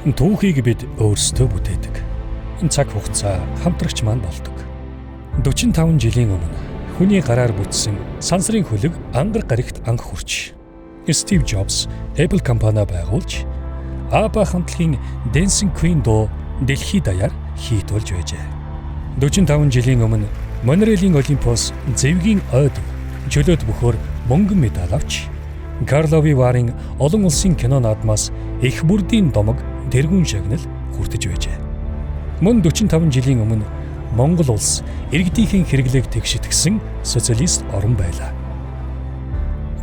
Түүхийг бид өөрсдөө бүтээдэг. Цаг хугацаа хамтрагч маань болдог. 45 жилийн өмнө хүний гараар бүтсэн сансрын хөлөг ангар гарагт анх хүрч Стив Джобс Apple компани байгуулж ABBA хамтлагийн Dancing Queen дуу дэлхийд даяар хит болж байжээ. 45 жилийн өмнө Монреалийн Олимпиос зэвгийн ойд чөлөөт бөхөр мөнгөн медаль авч Карловы Варын олон улсын кино наадмаас их бүрдийн домог тэргүүн шагнал хүртэж байжээ. Мөн 45 жилийн өмнө Монгол улс иргэдийнхэн хэрэглээг тэгшитгсэн социалист орн байлаа.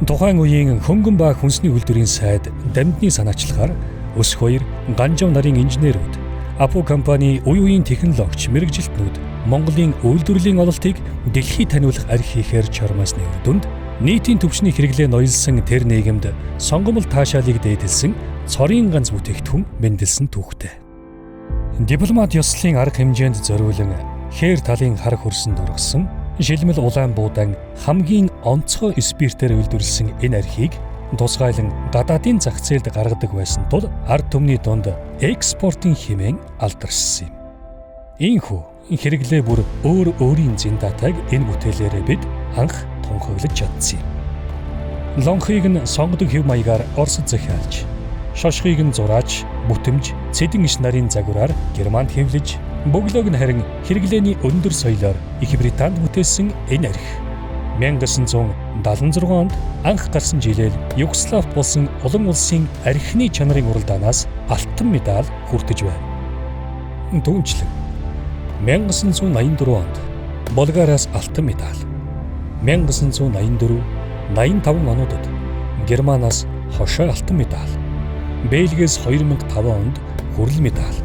Тухайн үеийн хөнгөн ба хүнсний үйлдвэрийн сайд дамжны санаачлагаар өсөх хоёр ганжав нарын инженерүүд, Apple компани үе үеийн технологич мэрэгжилтнүүд Монголын үйлдвэрлэлийн ололтыг дэлхийд таниулах арх хийхээр чормосны үр дүнд нийтийн төвчний хэрэглээ ноёлсон тэр нийгэмд сонгомл таашаалыг дээдэлсэн цорын ганц бүтээгдэхүүн мэндэлсэн түүхтэй. Дипломат ёслолын арга хэмжээнд зориулан хээр талын хар хөрсөнд ургасан шилмэл улаан буудан хамгийн онцгой спиртээр үйлдвэрлэсэн энэ архийг тусгайлан гадаадын зах зээлд гаргадаг байсан тул ард түмний дунд экспортын хэмээн алдаршсан юм. Ийхүү хэрэглээ бүр өөрийн зэндатайг энэ бүтээлээрээ бид анх тунхаглаж чадсан юм. Лонхийг нь сонгодог хэв маягаар Оросд захиалж, шошхыг нь зурааж, бүтэмж, цэдэн иш нарын загвараар Германд хэвлэж, бөглөөг нь харин хэрэглээний өндөр соёлоор Их Британд бүтээсэн энэ арх 1976 онд анх гарсан жилээр Югославт болсон олон улсын архины чанарын уралдаанаас алтан медаль хүртэж байна. Түүнчлэн 1984 онд Болгариас алтан медаль, 1984-85 онуудад Германаас хошой алтан медаль, Бельгиэс 2005 онд хүрэл медаль,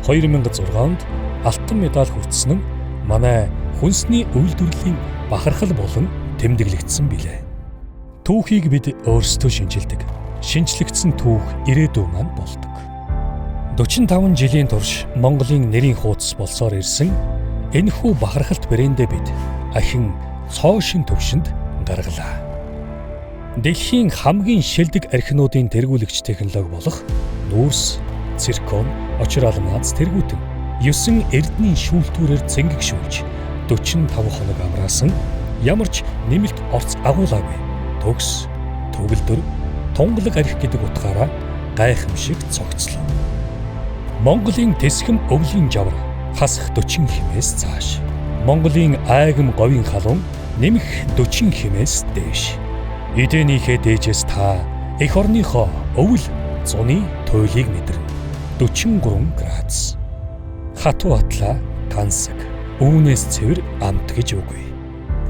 2006 онд алтан медаль хүртсэн нь манай хүнсний үйлдвэрлэлийн бахархал болон тэмдэглэгдсэн билээ. Түүхийг бид өөрсдөө шинжилдэг. Шинжлэгдсэн түүх ирээдүйн маань болдог. 45 жилийн турш Монголын нэрийн хуудас болсоор ирсэн энэхүү бахархалт брэндээ бид ахин цоошин төвшөнд гаргалаа. Дэлхийн хамгийн шилдэг архинуудын тэргүүлэгч технологи болох нүүрс, циркон, очир алмаз тэргүүтэн 9 эрдний шүүлтүүрээр цэнгэгшүүлж 45 хоног амраасан ямар ч нэмэлт орц агуулаагүй төгс, төгөлдөр, тунгалаг арх гэдэг утгаараа гайхамшиг цогцлоо. Монголын тэсхэм өвлийн жавар хасах 40 хэмээс цааш, Монголын айгам говийн халуун нэмэх 40 хэмээс дээш. Эдэнийхээ дээжээс та эх орныхоо өвөл зуны туйлыг мэдэрнэ. 43 градус. Хатуу атлаа тансаг. Үүнээс цэвэр амт гэж үгүй.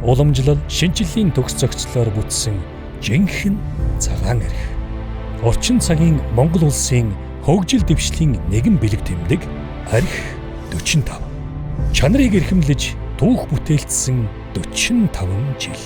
Уламжлал шинжиллийн төгс зохицлоор бүтсэн жинхэнэ цагаан арх. Орчин цагийн Монгол улсын хөгжил дэвшлийн нэгэн бэлэг тэмдэг арх 45. Чанарыг эрхэмлэж түүх бүтээлцсэн 45 жил.